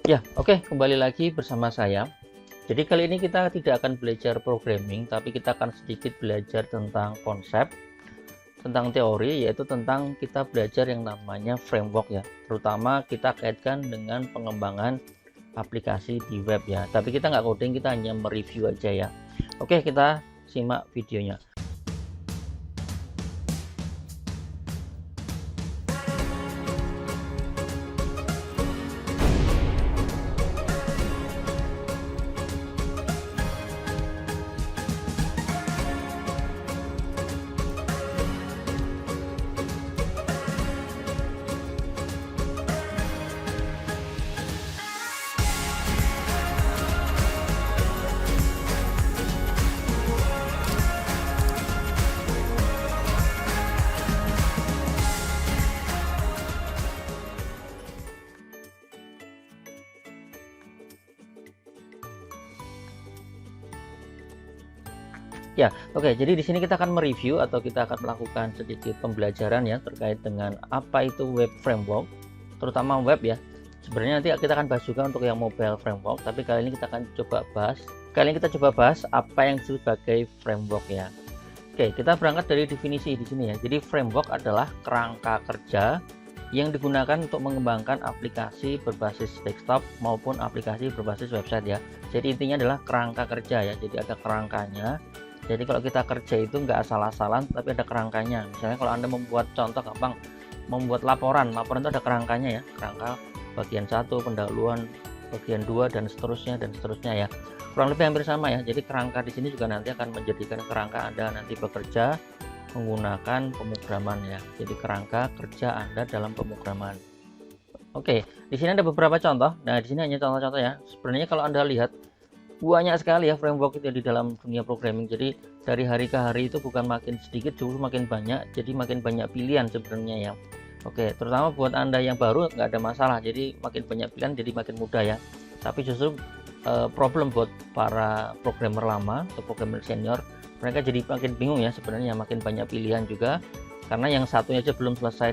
Ya, oke, kembali lagi bersama saya. Jadi kali ini kita tidak akan belajar programming, tapi kita akan sedikit belajar tentang konsep, tentang teori, yaitu tentang kita belajar yang namanya framework ya. Terutama kita kaitkan dengan pengembangan aplikasi di web ya. Tapi kita nggak coding, kita hanya mereview aja ya. Oke, kita simak videonya. Ya, oke. Jadi di sini kita akan mereview atau kita akan melakukan sedikit pembelajaran ya terkait dengan apa itu web framework, terutama web ya. Sebenarnya nanti kita akan bahas juga untuk yang mobile framework, tapi kali ini kita akan coba bahas apa yang disebut sebagai framework ya. Oke, kita berangkat dari definisi di sini ya. Jadi framework adalah kerangka kerja yang digunakan untuk mengembangkan aplikasi berbasis desktop maupun aplikasi berbasis website ya. Jadi intinya adalah kerangka kerja ya. Jadi ada kerangkanya. Jadi kalau kita kerja itu nggak asal-asalan, tapi ada kerangkanya. Misalnya kalau Anda membuat contoh gampang, membuat laporan itu ada kerangkanya ya, kerangka bagian 1, pendahuluan, bagian 2 dan seterusnya ya. Kurang lebih hampir sama ya. Jadi kerangka di sini juga nanti akan menjadikan kerangka Anda nanti bekerja menggunakan pemrograman ya. Jadi kerangka kerja Anda dalam pemrograman. Oke, di sini ada beberapa contoh. Nah, di sini hanya contoh-contoh ya. Sebenarnya kalau Anda lihat banyak sekali ya framework itu di dalam dunia programming. Jadi dari hari ke hari itu bukan makin sedikit, justru makin banyak. Jadi makin banyak pilihan sebenarnya ya. Oke, terutama buat Anda yang baru nggak ada masalah. Jadi makin banyak pilihan jadi makin mudah ya. Tapi justru problem buat para programmer lama atau programmer senior, mereka jadi makin bingung ya sebenarnya, makin banyak pilihan juga. Karena yang satunya aja belum selesai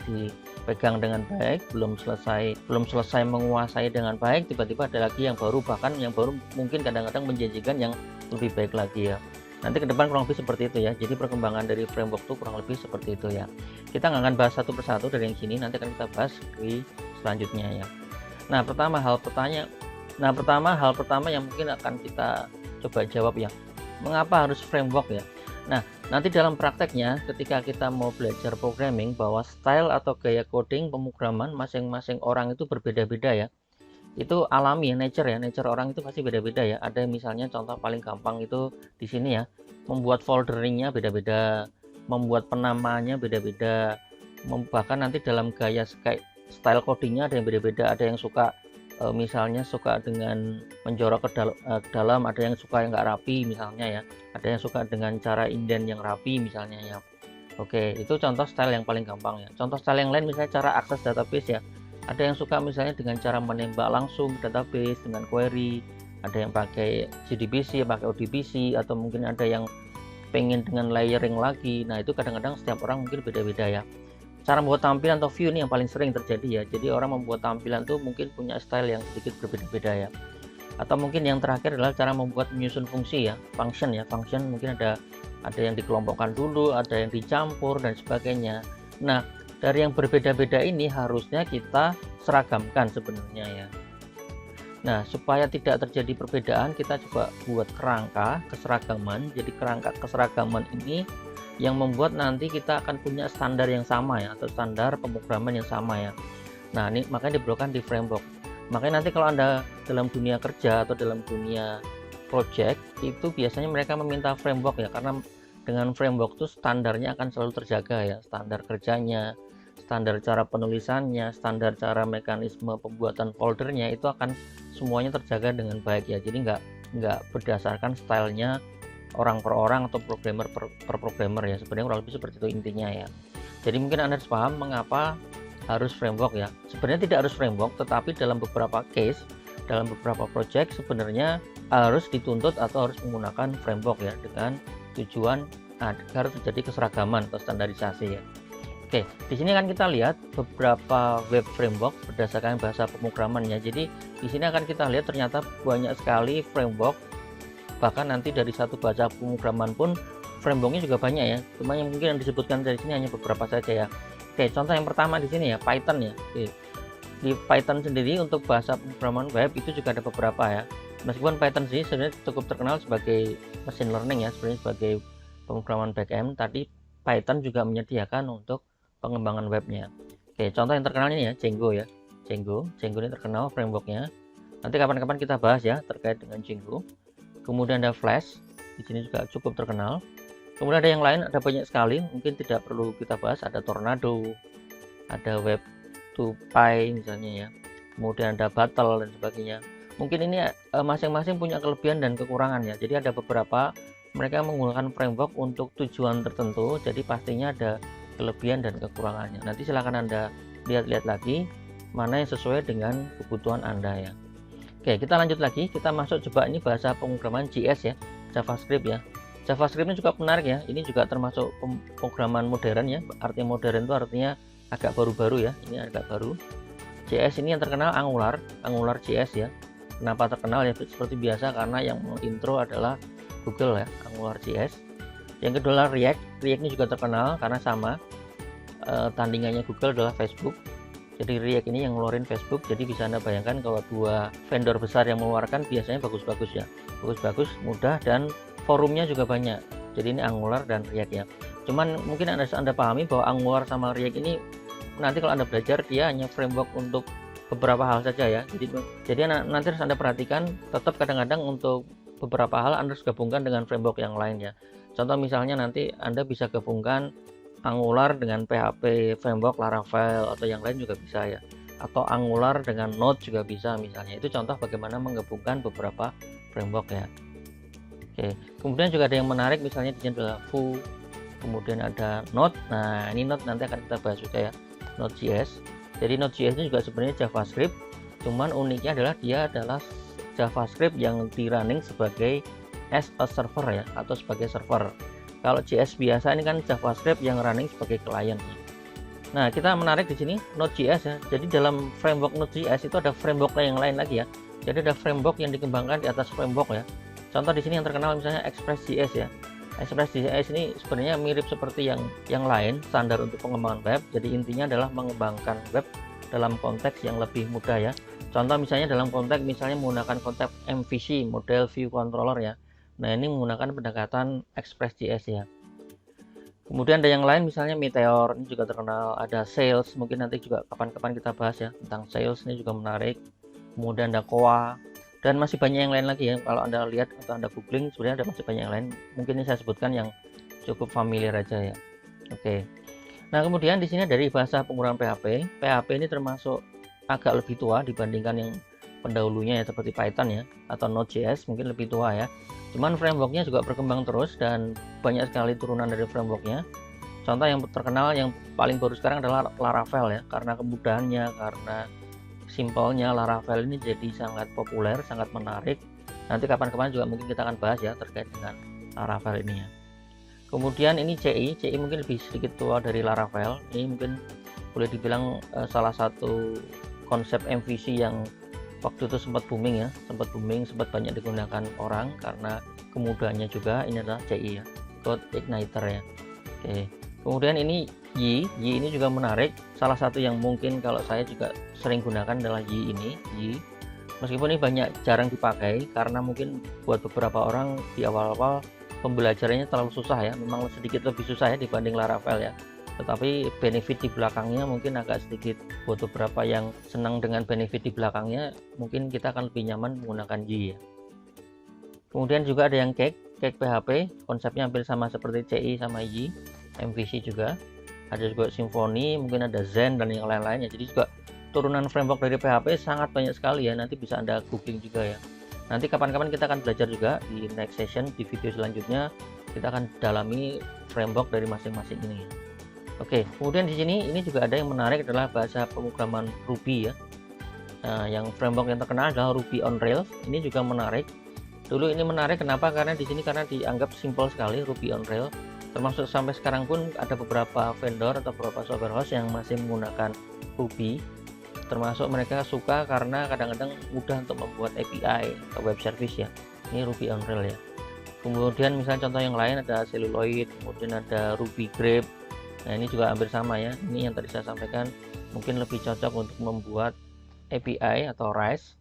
dipegang dengan baik, belum selesai menguasai dengan baik, tiba-tiba ada lagi yang baru, bahkan yang baru mungkin kadang-kadang menjanjikan yang lebih baik lagi ya. Nanti ke depan kurang lebih seperti itu ya. Jadi perkembangan dari framework itu kurang lebih seperti itu ya. Kita nggak akan bahas satu persatu dari yang sini, nanti akan kita bahas di selanjutnya ya. Nah, hal pertama yang mungkin akan kita coba jawab ya, mengapa harus framework ya. Nah, nanti dalam prakteknya ketika kita mau belajar programming, bahwa style atau gaya coding pemrograman masing-masing orang itu berbeda-beda ya. Itu alami ya, nature orang itu pasti beda-beda ya. Ada yang misalnya contoh paling gampang itu di sini ya, membuat folderingnya beda-beda, membuat penamaannya beda-beda, bahkan nanti dalam gaya style codingnya ada yang beda-beda. Ada yang suka misalnya suka dengan menjorok ke dalam, ada yang suka yang nggak rapi misalnya ya, ada yang suka dengan cara indent yang rapi misalnya ya. Oke, itu contoh style yang paling gampang ya. Contoh style yang lain misalnya cara akses database ya, ada yang suka misalnya dengan cara menembak langsung database dengan query, ada yang pakai JDBC, pakai ODBC, atau mungkin ada yang pengen dengan layering lagi. Nah, itu kadang-kadang setiap orang mungkin beda-beda ya. Cara membuat tampilan atau view ini yang paling sering terjadi ya. Jadi orang membuat tampilan tuh mungkin punya style yang sedikit berbeda-beda ya. Atau mungkin yang terakhir adalah cara membuat menyusun fungsi ya, function ya. Function mungkin ada yang dikelompokkan dulu, ada yang dicampur dan sebagainya. Nah, dari yang berbeda-beda ini harusnya kita seragamkan sebenarnya ya. Nah, supaya tidak terjadi perbedaan, kita coba buat kerangka keseragaman. Jadi kerangka keseragaman ini yang membuat nanti kita akan punya standar yang sama ya, atau standar pemrograman yang sama ya. Nah, ini makanya diperlukan di framework. Makanya nanti kalau Anda dalam dunia kerja atau dalam dunia project itu biasanya mereka meminta framework ya, karena dengan framework itu standarnya akan selalu terjaga ya, standar kerjanya, standar cara penulisannya, standar cara mekanisme pembuatan foldernya itu akan semuanya terjaga dengan baik ya. Jadi nggak berdasarkan stylenya orang per orang atau programmer per programmer ya. Sebenarnya kurang lebih seperti itu intinya ya. Jadi mungkin Anda harus paham mengapa harus framework ya. Sebenarnya tidak harus framework, tetapi dalam beberapa case, dalam beberapa project sebenarnya harus dituntut atau harus menggunakan framework ya, dengan tujuan agar terjadi keseragaman atau standarisasi ya. Oke, di sini kan kita lihat beberapa web framework berdasarkan bahasa pemrogramannya. Jadi di sini akan kita lihat ternyata banyak sekali framework, bahkan nanti dari satu bahasa pemrograman pun frameworknya juga banyak ya. Cuma yang mungkin yang disebutkan dari sini hanya beberapa saja ya. Oke, contoh yang pertama di sini ya, Python ya. Oke. Di Python sendiri untuk bahasa pemrograman web itu juga ada beberapa ya. Meskipun Python sih sebenarnya cukup terkenal sebagai machine learning ya, sebenarnya sebagai pemrograman backend, tadi Python juga menyediakan untuk pengembangan webnya. Oke, contoh yang terkenalnya ya, Django ya. Django ini terkenal frameworknya. Nanti kapan-kapan kita bahas ya terkait dengan Django. Kemudian ada Flash, di sini juga cukup terkenal. Kemudian ada yang lain, ada banyak sekali, mungkin tidak perlu kita bahas. Ada Tornado, ada Web2Py misalnya ya. Kemudian ada Battle dan sebagainya. Mungkin ini masing-masing punya kelebihan dan kekurangan ya. Jadi ada beberapa mereka menggunakan framework untuk tujuan tertentu. Jadi pastinya ada kelebihan dan kekurangannya. Nanti silakan Anda lihat-lihat lagi mana yang sesuai dengan kebutuhan Anda ya. Oke, kita lanjut lagi. Kita masuk coba ini bahasa pemrograman JS ya, JavaScript ya. JavaScript ini juga menarik ya. Ini juga termasuk pemrograman modern ya. Artinya modern itu artinya agak baru-baru ya. Ini agak baru. JS ini yang terkenal Angular JS ya. Kenapa terkenal ya? Seperti biasa karena yang intro adalah Google ya, Angular JS. Yang kedua React ini juga terkenal karena sama tandingannya Google adalah Facebook. Jadi React ini yang ngeluarin Facebook. Jadi bisa Anda bayangkan kalau dua vendor besar yang mengeluarkan biasanya bagus-bagus ya, bagus-bagus, mudah, dan forumnya juga banyak. Jadi ini Angular dan React ya. Cuman mungkin Anda pahami bahwa Angular sama React ini nanti kalau Anda belajar dia hanya framework untuk beberapa hal saja ya. Jadi nanti harus Anda perhatikan, tetap kadang-kadang untuk beberapa hal Anda harus gabungkan dengan framework yang lain ya. Contoh misalnya nanti Anda bisa gabungkan Angular dengan PHP framework Laravel atau yang lain juga bisa ya. Atau Angular dengan Node juga bisa misalnya. Itu contoh bagaimana menggabungkan beberapa framework ya. Oke, kemudian juga ada yang menarik misalnya di sini adalah Vue, kemudian ada Node. Nah, ini Node nanti akan kita bahas juga ya. Node.js. Jadi Node.js ini juga sebenarnya JavaScript, cuman uniknya adalah dia adalah JavaScript yang di running sebagai as a server ya, atau sebagai server. Kalau JS biasa ini kan JavaScript yang running sebagai client. Nah, kita menarik di sini Node.js ya. Jadi dalam framework Node.js itu ada framework yang lain lagi ya. Jadi ada framework yang dikembangkan di atas framework ya. Contoh di sini yang terkenal misalnya Express.js ya. Express.js ini sebenarnya mirip seperti yang lain, standar untuk pengembangan web. Jadi intinya adalah mengembangkan web dalam konteks yang lebih mudah ya. Contoh misalnya dalam konteks misalnya menggunakan konsep MVC, model view controller ya. Nah, ini menggunakan pendekatan Express.js ya. Kemudian ada yang lain misalnya Meteor, ini juga terkenal. Ada Sales, mungkin nanti juga kapan-kapan kita bahas ya tentang Sales, ini juga menarik. Kemudian ada Koa, dan masih banyak yang lain lagi ya. Kalau Anda lihat atau Anda googling sebenarnya ada masih banyak yang lain. Mungkin ini saya sebutkan yang cukup familiar aja ya. Oke. Nah, kemudian di sini dari bahasa pemrograman PHP. PHP ini termasuk agak lebih tua dibandingkan yang pendahulunya ya seperti Python ya atau Node.js, mungkin lebih tua ya. Cuman frameworknya juga berkembang terus dan banyak sekali turunan dari frameworknya. Contoh yang terkenal yang paling baru sekarang adalah Laravel ya, karena kemudahannya, karena simpelnya Laravel ini jadi sangat populer, sangat menarik. Nanti kapan-kapan juga mungkin kita akan bahas ya terkait dengan Laravel ini ya. Kemudian ini CI mungkin lebih sedikit tua dari Laravel. Ini mungkin boleh dibilang salah satu konsep MVC yang waktu itu sempat booming ya, sempat banyak digunakan orang karena kemudahannya juga. Ini adalah CI ya, Code Igniter ya. Oke. Kemudian ini Y ini juga menarik. Salah satu yang mungkin kalau saya juga sering gunakan adalah Y ini. Meskipun ini jarang dipakai karena mungkin buat beberapa orang di awal-awal pembelajarannya terlalu susah ya, memang sedikit lebih susah ya dibanding Laravel ya. Tetapi benefit di belakangnya mungkin agak sedikit, buat beberapa yang senang dengan benefit di belakangnya mungkin kita akan lebih nyaman menggunakan Y ya. Kemudian juga ada yang Cake PHP, konsepnya hampir sama seperti CI sama Y, MVC juga. Ada juga Symfony, mungkin ada Zen dan yang lain-lainnya. Jadi juga turunan framework dari PHP sangat banyak sekali ya, nanti bisa Anda googling juga ya. Nanti kapan-kapan kita akan belajar juga di next session, di video selanjutnya kita akan dalami framework dari masing-masing ini. Oke, kemudian di sini ini juga ada yang menarik adalah bahasa pemrograman Ruby ya. Nah, yang framework yang terkenal adalah Ruby on Rails. Ini juga menarik. Dulu ini menarik kenapa? Karena di sini karena dianggap simpel sekali Ruby on Rails. Termasuk sampai sekarang pun ada beberapa vendor atau beberapa software house yang masih menggunakan Ruby, termasuk mereka suka karena kadang-kadang mudah untuk membuat API atau web service ya. Ini Ruby on Rails ya. Kemudian misalnya contoh yang lain ada Celluloid, kemudian ada Ruby Grape. Nah ini juga hampir sama ya. Ini yang tadi saya sampaikan mungkin lebih cocok untuk membuat API atau REST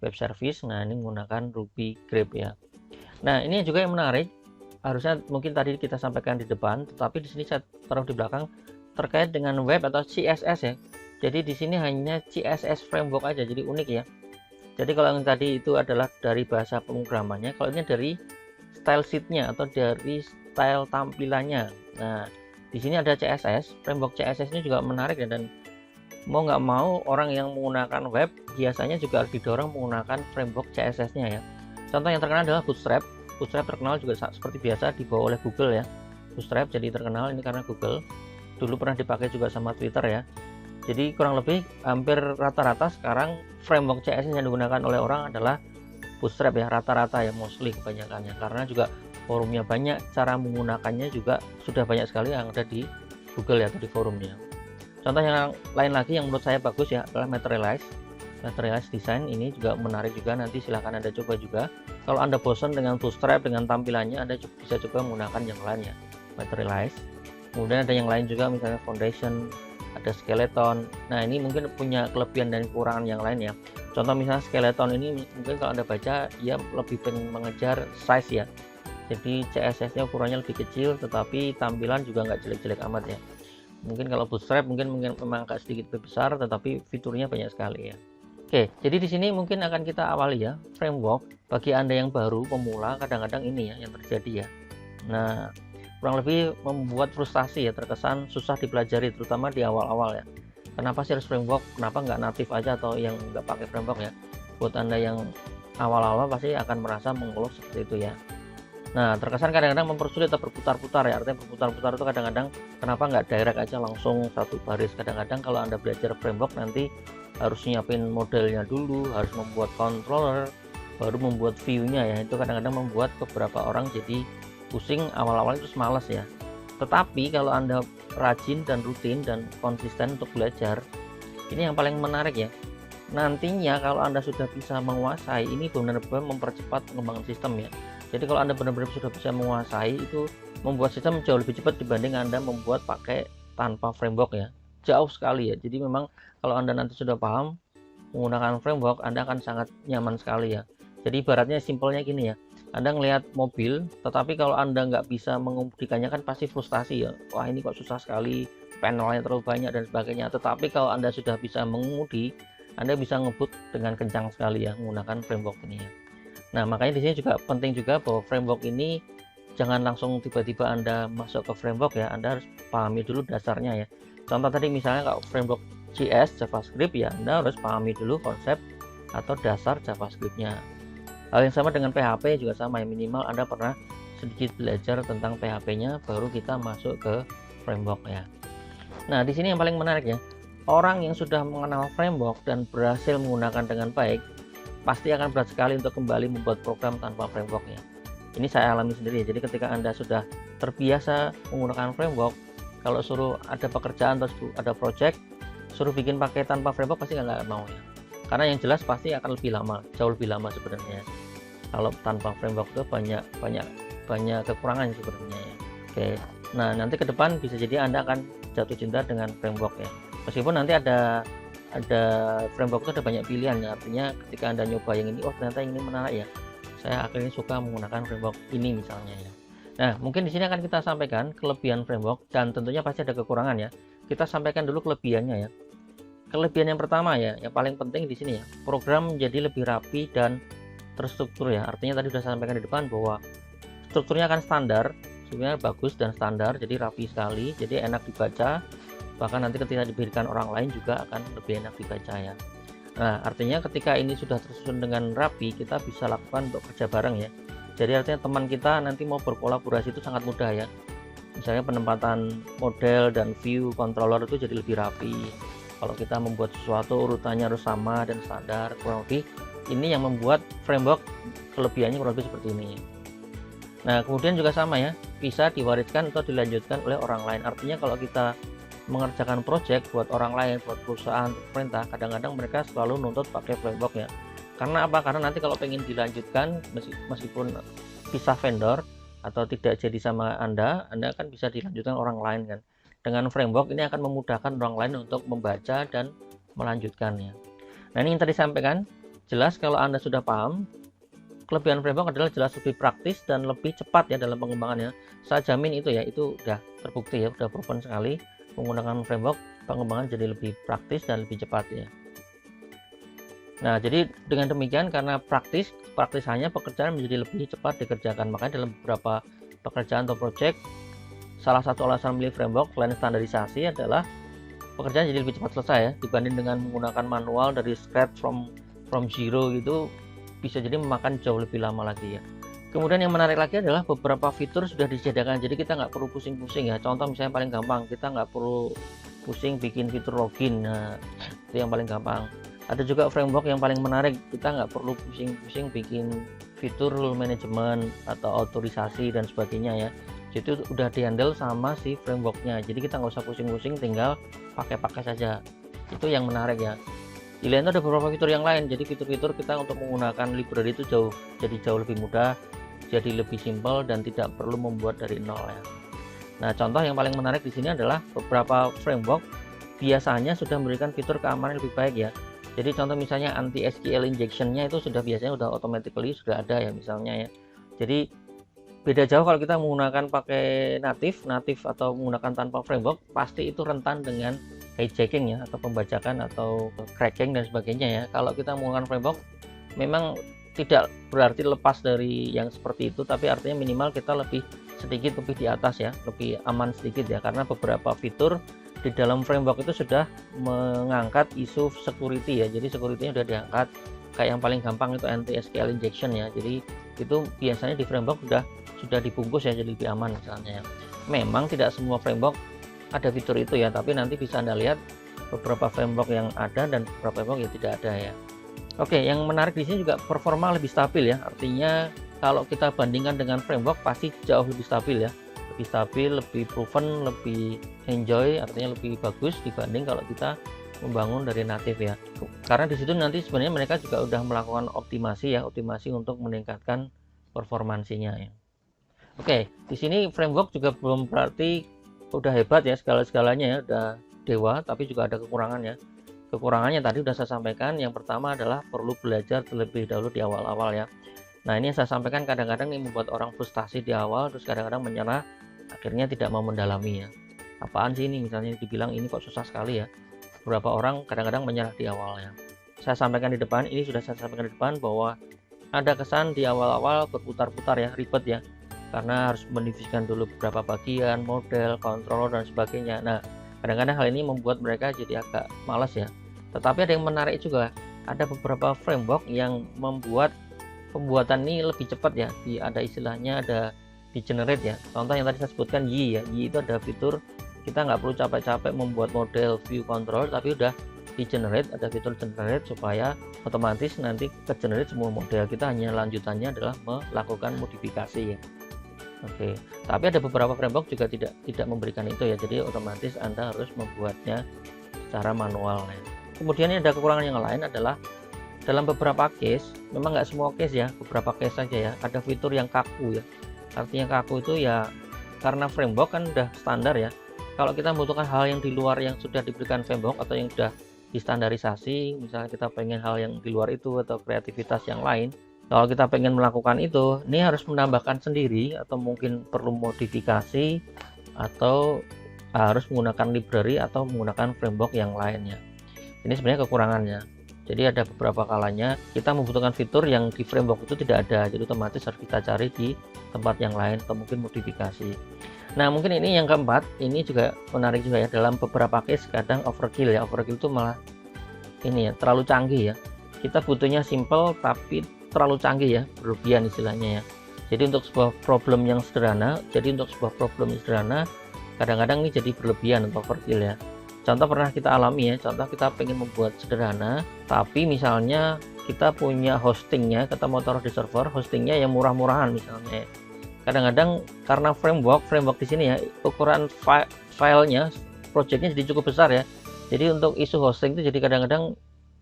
web service. Nah ini menggunakan Ruby Grape ya. Nah ini juga yang menarik, harusnya mungkin tadi kita sampaikan di depan, tetapi di sini saya taruh di belakang terkait dengan web atau CSS ya. Jadi di sini hanya CSS framework aja, jadi unik ya. Jadi kalau yang tadi itu adalah dari bahasa pemrogramannya, kalau ini dari style sheetnya atau dari style tampilannya. Nah di sini ada CSS, framework CSS ini juga menarik ya, dan mau nggak mau orang yang menggunakan web biasanya juga harus didorong menggunakan framework CSS-nya ya. Contoh yang terkenal adalah Bootstrap. Bootstrap terkenal juga seperti biasa dibawa oleh Google ya. Bootstrap jadi terkenal ini karena Google. Dulu pernah dipakai juga sama Twitter ya. Jadi kurang lebih hampir rata-rata sekarang framework CSS yang digunakan oleh orang adalah Bootstrap ya, rata-rata ya, mostly kebanyakannya, karena juga forumnya banyak, cara menggunakannya juga sudah banyak sekali yang ada di Google ya atau di forumnya. Contoh yang lain lagi yang menurut saya bagus ya adalah Materialize Design. Ini juga menarik juga, nanti silahkan Anda coba juga. Kalau Anda bosan dengan Bootstrap dengan tampilannya, Anda bisa coba menggunakan yang lain ya, Materialize. Kemudian ada yang lain juga, misalnya Foundation, ada Skeleton. Nah ini mungkin punya kelebihan dan kekurangan yang lain ya. Contoh misalnya Skeleton ini mungkin kalau Anda baca, dia lebih mengejar size ya. Jadi CSS-nya ukurannya lebih kecil, tetapi tampilan juga nggak jelek-jelek amat ya. Mungkin kalau Bootstrap mungkin memang agak sedikit lebih besar, tetapi fiturnya banyak sekali ya. Oke, jadi di sini mungkin akan kita awali ya, framework. Bagi Anda yang baru, pemula, kadang-kadang ini ya yang terjadi ya. Nah, kurang lebih membuat frustasi ya, terkesan susah dipelajari, terutama di awal-awal ya. Kenapa sih harus framework? Kenapa nggak natif aja atau yang nggak pakai framework ya? Buat Anda yang awal-awal pasti akan merasa mengeluh seperti itu ya. Nah, terkesan kadang-kadang mempersulit atau berputar-putar ya. Artinya berputar-putar itu kadang-kadang kenapa nggak direct aja langsung satu baris. Kadang-kadang kalau Anda belajar framework nanti harus nyiapin modelnya dulu, harus membuat controller, baru membuat view-nya ya. Itu kadang-kadang membuat beberapa orang jadi pusing awal-awal, itu malas ya. Tetapi kalau Anda rajin dan rutin dan konsisten untuk belajar, ini yang paling menarik ya. Nantinya kalau Anda sudah bisa menguasai, ini benar-benar mempercepat pengembangan sistem ya. Jadi kalau Anda benar-benar sudah bisa menguasai, itu membuat sistem jauh lebih cepat dibanding Anda membuat pakai tanpa framework ya. Jauh sekali ya. Jadi memang kalau Anda nanti sudah paham menggunakan framework, Anda akan sangat nyaman sekali ya. Jadi ibaratnya simpelnya gini ya. Anda ngelihat mobil, tetapi kalau Anda nggak bisa mengemudikannya kan pasti frustasi ya. Wah ini kok susah sekali, panelnya terlalu banyak dan sebagainya. Tetapi kalau Anda sudah bisa mengemudi, Anda bisa ngebut dengan kencang sekali ya menggunakan framework ini ya. Nah makanya di sini juga penting juga bahwa framework ini jangan langsung tiba-tiba Anda masuk ke framework ya. Anda harus pahami dulu dasarnya ya. Contoh tadi misalnya kalau framework JS, JavaScript ya, Anda harus pahami dulu konsep atau dasar JavaScript-nya. Hal yang sama dengan PHP juga sama ya, minimal Anda pernah sedikit belajar tentang PHP-nya baru kita masuk ke framework ya. Nah, di sini yang paling menarik ya, orang yang sudah mengenal framework dan berhasil menggunakan dengan baik, pasti akan berat sekali untuk kembali membuat program tanpa framework ya. Ini saya alami sendiri. Jadi ketika Anda sudah terbiasa menggunakan framework, kalau suruh ada pekerjaan atau ada project, suruh bikin pakai tanpa framework pasti nggak mau ya. Karena yang jelas pasti akan lebih lama, jauh lebih lama sebenarnya. Kalau tanpa framework itu banyak kekurangan sebenarnya ya. Oke, nah nanti ke depan bisa jadi Anda akan jatuh cinta dengan framework ya. Meskipun nanti ada framework itu ada banyak pilihan ya. Artinya ketika Anda nyoba yang ini, oh ternyata yang ini menarik ya. Saya akhirnya suka menggunakan framework ini misalnya ya. Nah mungkin di sini akan kita sampaikan kelebihan framework dan tentunya pasti ada kekurangan ya. Kita sampaikan dulu kelebihannya ya. Kelebihan yang pertama ya, yang paling penting di sini ya, program menjadi lebih rapi dan terstruktur ya. Artinya tadi sudah saya sampaikan di depan bahwa strukturnya akan standar, sebenarnya bagus dan standar, jadi rapi sekali, jadi enak dibaca. Bahkan nanti ketika diberikan orang lain juga akan lebih enak dibaca ya. Nah, artinya ketika ini sudah tersusun dengan rapi, kita bisa lakukan untuk kerja bareng ya. Jadi artinya teman kita nanti mau berkolaborasi itu sangat mudah ya. Misalnya penempatan model dan view controller itu jadi lebih rapi. Kalau kita membuat sesuatu urutannya harus sama dan standar, kurang lebih ini yang membuat framework kelebihannya kurang lebih seperti ini. Nah, kemudian juga sama ya, bisa diwariskan atau dilanjutkan oleh orang lain. Artinya kalau kita mengerjakan project buat orang lain, buat perusahaan, pemerintah, kadang-kadang mereka selalu nuntut pakai framework ya. Karena apa? Karena nanti kalau pengen dilanjutkan, meskipun pisah vendor atau tidak jadi sama Anda kan bisa dilanjutkan orang lain kan. Dengan framework ini akan memudahkan orang lain untuk membaca dan melanjutkannya. Nah, ini yang tadi sampaikan, jelas kalau Anda sudah paham, kelebihan framework adalah jelas lebih praktis dan lebih cepat ya dalam pengembangannya. Saya jamin itu ya, itu udah terbukti ya, udah proven sekali menggunakan framework pengembangan jadi lebih praktis dan lebih cepat ya. Nah, jadi dengan demikian karena praktisannya pekerjaan menjadi lebih cepat dikerjakan. Makanya dalam beberapa pekerjaan atau project, salah satu alasan memilih framework selain standarisasi adalah pekerjaan jadi lebih cepat selesai ya, dibanding dengan menggunakan manual dari scratch from zero gitu, bisa jadi memakan jauh lebih lama lagi ya. Kemudian yang menarik lagi adalah beberapa fitur sudah disediakan, jadi kita nggak perlu pusing-pusing ya. Contoh misalnya paling gampang, kita nggak perlu pusing bikin fitur login, nah itu yang paling gampang. Ada juga framework yang paling menarik, kita nggak perlu pusing-pusing bikin fitur rule management atau otorisasi dan sebagainya ya. Jadi itu udah dihandle sama si frameworknya, jadi kita nggak usah pusing-pusing, tinggal pakai saja. Itu yang menarik ya. Di lain itu ada beberapa fitur yang lain, jadi fitur-fitur kita untuk menggunakan library itu jauh lebih mudah, jadi lebih simpel dan tidak perlu membuat dari nol ya. Nah, contoh yang paling menarik di sini adalah beberapa framework biasanya sudah memberikan fitur keamanan lebih baik ya. Jadi contoh misalnya anti SQL injection-nya itu biasanya sudah automatically sudah ada ya misalnya ya. Jadi beda jauh kalau kita menggunakan pakai native atau menggunakan tanpa framework, pasti itu rentan dengan hijacking ya, atau pembajakan atau cracking dan sebagainya ya. Kalau kita menggunakan framework memang tidak berarti lepas dari yang seperti itu, tapi artinya minimal kita sedikit lebih di atas ya, lebih aman sedikit ya, karena beberapa fitur di dalam framework itu sudah mengangkat isu security ya. Jadi security-nya sudah diangkat, kayak yang paling gampang itu anti SQL injection ya. Jadi itu biasanya di framework sudah dibungkus ya, jadi lebih aman misalnya ya. Memang tidak semua framework ada fitur itu ya, tapi nanti bisa Anda lihat beberapa framework yang ada dan beberapa framework yang tidak ada ya. Oke, yang menarik di sini juga performa lebih stabil ya. Artinya kalau kita bandingkan dengan framework pasti jauh lebih stabil ya. Lebih stabil, lebih proven, lebih enjoy, artinya lebih bagus dibanding kalau kita membangun dari native ya. Karena di situ nanti sebenarnya mereka juga udah melakukan optimasi untuk meningkatkan performansinya ya. Oke, di sini framework juga belum berarti udah hebat ya, segala-segalanya ya, udah dewa, tapi juga ada kekurangan ya. Kekurangannya tadi udah saya sampaikan. Yang pertama adalah perlu belajar terlebih dahulu di awal-awal ya. Nah, ini yang saya sampaikan kadang-kadang ini membuat orang frustasi di awal, terus kadang-kadang menyerah, akhirnya tidak mau mendalami ya. Apaan sih ini, misalnya dibilang ini kok susah sekali ya. Beberapa orang kadang-kadang menyerah di awal ya. Saya sampaikan di depan, ini sudah saya sampaikan di depan bahwa ada kesan di awal-awal berputar-putar ya, ribet ya, karena harus mendivisikan dulu beberapa bagian, model, controller dan sebagainya. Nah, kadang-kadang hal ini membuat mereka jadi agak malas ya. Tetapi ada yang menarik juga, ada beberapa framework yang membuat pembuatan ini lebih cepat ya. Ada istilahnya, ada di generate ya. Contoh yang tadi saya sebutkan Y ya, Y itu ada fitur kita nggak perlu capek-capek membuat model, view, control, tapi udah di generate, ada fitur generate supaya otomatis nanti ke generate semua model. Kita hanya lanjutannya adalah melakukan modifikasi ya. Oke, tapi ada beberapa framework juga tidak memberikan itu ya, jadi otomatis Anda harus membuatnya secara manual ya. Kemudian ada kekurangan yang lain adalah dalam beberapa case, memang nggak semua case ya, beberapa case saja ya, ada fitur yang kaku ya. Artinya kaku itu ya karena framework kan udah standar ya. Kalau kita membutuhkan hal yang di luar yang sudah diberikan framework atau yang sudah distandarisasi, misalnya kita pengen hal yang di luar itu atau kreativitas yang lain, kalau kita pengen melakukan itu, ini harus menambahkan sendiri atau mungkin perlu modifikasi atau harus menggunakan library atau menggunakan framework yang lainnya. Ini sebenarnya kekurangannya. Jadi ada beberapa kalanya kita membutuhkan fitur yang di framework itu tidak ada, jadi otomatis harus kita cari di tempat yang lain atau mungkin modifikasi. Nah, mungkin ini yang keempat, ini juga menarik juga ya, dalam beberapa case kadang overkill ya. Overkill itu malah ini ya, terlalu canggih ya. Kita butuhnya simple tapi terlalu canggih ya, berlebihan istilahnya ya. Jadi untuk sebuah problem yang sederhana, kadang-kadang ini jadi berlebihan untuk overkill ya. Contoh pernah kita alami ya, contoh kita pengen membuat sederhana, tapi misalnya kita punya hostingnya, kita mau taruh di server, hostingnya yang murah-murahan misalnya. kadang-kadang karena framework di sini ya, ukuran filenya, projectnya jadi cukup besar ya. Jadi untuk isu hosting itu jadi kadang-kadang,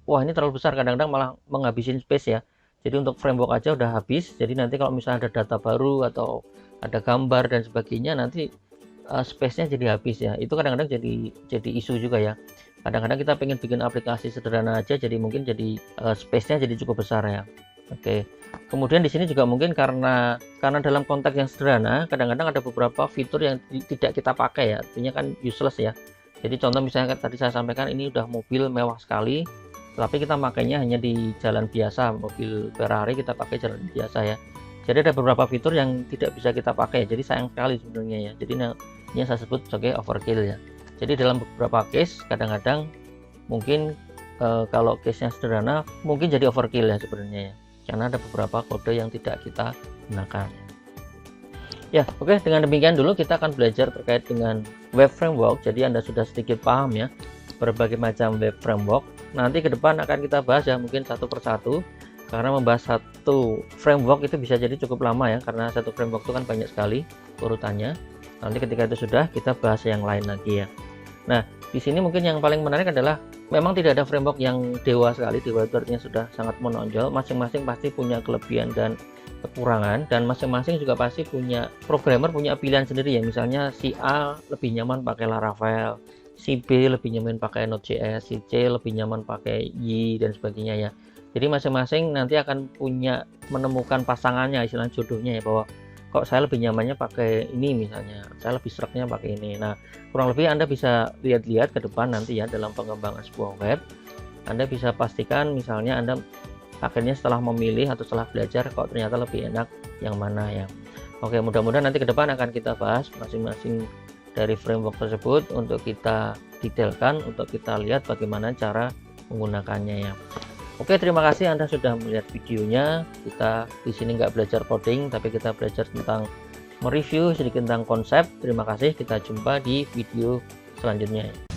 wah ini terlalu besar, kadang-kadang malah menghabisin space ya. Jadi untuk framework aja udah habis. Jadi nanti kalau misalnya ada data baru atau ada gambar dan sebagainya, nanti space-nya jadi habis ya. Itu kadang-kadang jadi isu juga ya. Kadang-kadang kita pengen bikin aplikasi sederhana aja, jadi mungkin jadi space-nya jadi cukup besar ya. Oke. Kemudian di sini juga mungkin karena dalam konteks yang sederhana, kadang-kadang ada beberapa fitur yang tidak kita pakai ya, artinya kan useless ya. Jadi contoh misalnya tadi saya sampaikan, ini udah mobil mewah sekali, tapi kita makainya hanya di jalan biasa, mobil Ferrari kita pakai jalan biasa ya. Jadi ada beberapa fitur yang tidak bisa kita pakai, jadi sayang sekali sebenarnya ya. Jadi ini yang saya sebut sebagai overkill ya. Jadi dalam beberapa case kadang-kadang mungkin kalau case-nya sederhana mungkin jadi overkill ya sebenarnya ya, karena ada beberapa kode yang tidak kita gunakan. Ya, oke, dengan demikian dulu kita akan belajar terkait dengan web framework. Jadi Anda sudah sedikit paham ya berbagai macam web framework. Nanti ke depan akan kita bahas ya, mungkin satu persatu, karena membahas satu framework itu bisa jadi cukup lama ya, karena satu framework itu kan banyak sekali urutannya. Nanti ketika itu sudah, kita bahas yang lain lagi ya. Nah, di sini mungkin yang paling menarik adalah memang tidak ada framework yang dewa sekali, dewa itu artinya sudah sangat menonjol. Masing-masing pasti punya kelebihan dan kekurangan, dan masing-masing juga pasti punya programmer punya pilihan sendiri ya. Misalnya si A lebih nyaman pakai Laravel, si B lebih nyaman pakai Node.js, si C lebih nyaman pakai Y dan sebagainya ya. Jadi masing-masing nanti akan punya menemukan pasangannya, istilah jodohnya ya, bahwa kok saya lebih nyamannya pakai ini, misalnya saya lebih seraknya pakai ini. Nah, kurang lebih Anda bisa lihat-lihat ke depan nanti ya dalam pengembangan sebuah web. Anda bisa pastikan misalnya Anda akhirnya setelah memilih atau setelah belajar kok ternyata lebih enak yang mana ya. Oke, mudah-mudahan nanti ke depan akan kita bahas masing-masing dari framework tersebut untuk kita detailkan, untuk kita lihat bagaimana cara menggunakannya ya. Oke, terima kasih Anda sudah melihat videonya. Kita di sini nggak belajar coding, tapi kita belajar tentang mereview sedikit tentang konsep. Terima kasih, kita jumpa di video selanjutnya.